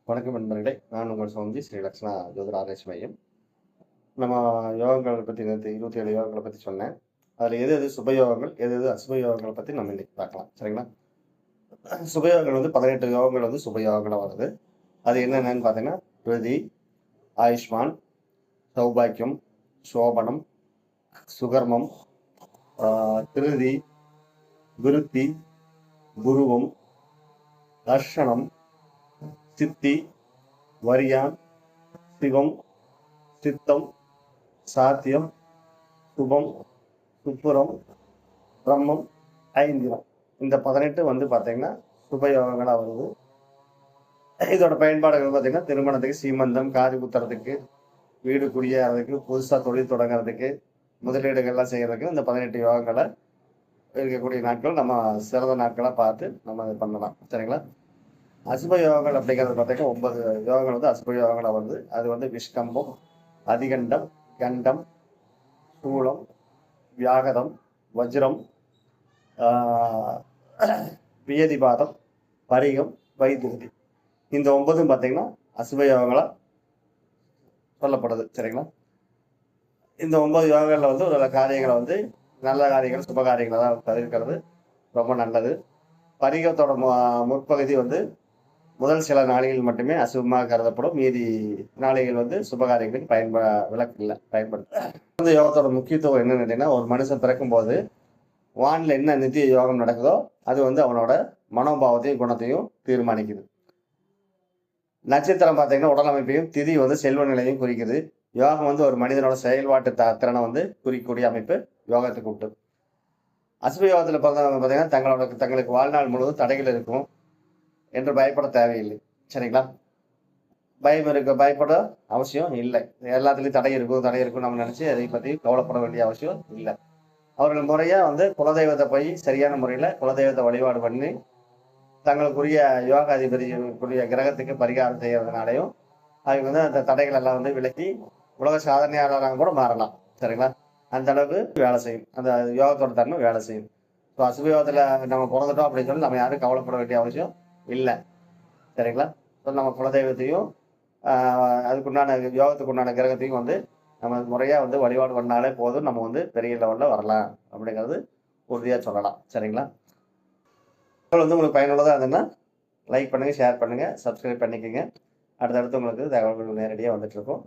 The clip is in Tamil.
வணக்கம் நண்பர்களே, நான் உங்கள் சுவாமி ஸ்ரீ லக்ஷ்மணா ஜோதிட ஆராய்ச்சி மையம். நம்ம யோகங்களை பற்றி நேற்று 27 யோகங்களை பற்றி சொன்னேன். அதில் எது எது சுபயோகங்கள், எது எது அசுப யோகங்களை பற்றி நம்ம இன்னைக்கு பார்க்கலாம். சரிங்களா? சுபயோகங்கள் 18 யோகங்கள் சுபயோகங்களாக வருது. அது என்னென்னு பார்த்தீங்கன்னா, விருதி, ஆயுஷ்மான், சௌபாக்கியம், சோபனம், சுகர்மம், திருதி, விருத்தி, குருவம், தர்ஷனம், சித்தி, வரியான், சிவம், சித்தம், சாத்தியம், சுபம், சுப்புரம், பிரம்மம், ஐந்திரம். இந்த 18 பார்த்தீங்கன்னா சுபயோகங்களாக வருது. இதோட பயன்பாடுகள் பார்த்தீங்கன்னா திருமணத்துக்கு, சீமந்தம், காது குத்துறதுக்கு, வீடு குடியேறதுக்கு, புதுசாக தொழில் தொடங்குறதுக்கு, முதலீடுகள்லாம் செய்யறதுக்கு இந்த 18 யோகங்களை இருக்கக்கூடிய நாட்கள் நம்ம சிறந்த நாட்களாக பார்த்து நம்ம இது பண்ணலாம். சரிங்களா? அசுப யோகங்கள் அப்படிங்கிறது பார்த்தீங்கன்னா 9 யோகங்கள் அசுப யோகங்களாக வருது. அது விஷ்கம்பம், அதிகண்டம், கண்டம், சூளம், வியாகதம், வஜ்ரம், வியதிபாதம், பரிகம், வைத்திருதி. இந்த 9 பார்த்தீங்கன்னா அசுப யோகங்களாக சொல்லப்படுது. சரிங்களா? இந்த 9 யோகங்களில் ஒரு காரியங்களை நல்ல காரியங்கள், சுப காரியங்களை தான் தவிர்க்கிறது ரொம்ப நல்லது. பரிகத்தோட முற்பகுதி முதல் சில நாளைகள் மட்டுமே அசுபமாக கருதப்படும். மீதி நாளைகள் சுபகாரியங்களுக்கு பயன்படுத்த. இந்த யோகத்தோட முக்கியத்துவம் என்னன்னு கேட்டீங்கன்னா, ஒரு மனுஷன் பிறக்கும் போது வானில் என்ன நித்திய யோகம் நடக்குதோ அது அவனோட மனோபாவத்தையும் குணத்தையும் தீர்மானிக்குது. நட்சத்திரம் பார்த்தீங்கன்னா உடல் அமைப்பையும், திதி செல்வ நிலையும் குறிக்குது. யோகம் ஒரு மனிதனோட செயல்பாட்டு திறனை குறிக்கக்கூடிய அமைப்பு யோகத்துக்கு உண்டு. அசுப யோகத்தில் பிறந்தவங்க பார்த்தீங்கன்னா தங்களுக்கு வாழ்நாள் முழுவதும் தடைகள் இருக்கும் என்று பயப்பட தேவையில்லை. சரிங்களா? பயப்பட அவசியம் இல்லை. எல்லாத்துலேயும் தடை இருக்கும் நம்ம நினைச்சு அதை பற்றி கவலைப்பட வேண்டிய அவசியம் இல்லை. அவர்கள் முறையா குலதெய்வத்தை போய் சரியான முறையில் குலதெய்வத்தை வழிபாடு பண்ணி தங்களுக்குரிய யோக அதிபதிக்குரிய கிரகத்துக்கு பரிகாரம் செய்யறதுனாலையும் அவங்க அந்த தடைகள் எல்லாம் விலக்கி உலக சாதனையாளராக கூட மாறலாம். சரிங்களா? அந்த அளவுக்கு வேலை செய்யும். அந்த யோகத்தோட தன்மை வேலை செய்யும். ஸோ அசுப யோகத்தில் நம்ம பிறந்துட்டோம் அப்படின்னு சொல்லி நம்ம யாரும் கவலைப்பட வேண்டிய அவசியம் இல்லை. சரிங்களா? ஸோ நம்ம குலதெய்வத்தையும் அதுக்குண்டான யோகத்துக்கு உண்டான கிரகத்தையும் நம்ம முறையாக வழிபாடு பண்ணாலே போதும். நம்ம பெரிய லெவலில் வரலாம் அப்படிங்கிறது உறுதியாக சொல்லலாம். சரிங்களா? உங்களுக்கு பயனுள்ளதாக இருந்ததுன்னா லைக் பண்ணுங்கள், ஷேர் பண்ணுங்கள், சப்ஸ்கிரைப் பண்ணிக்கோங்க. அடுத்தடுத்து உங்களுக்கு தகவல்கள் நேரடியாக வந்துட்டு இருக்கும்.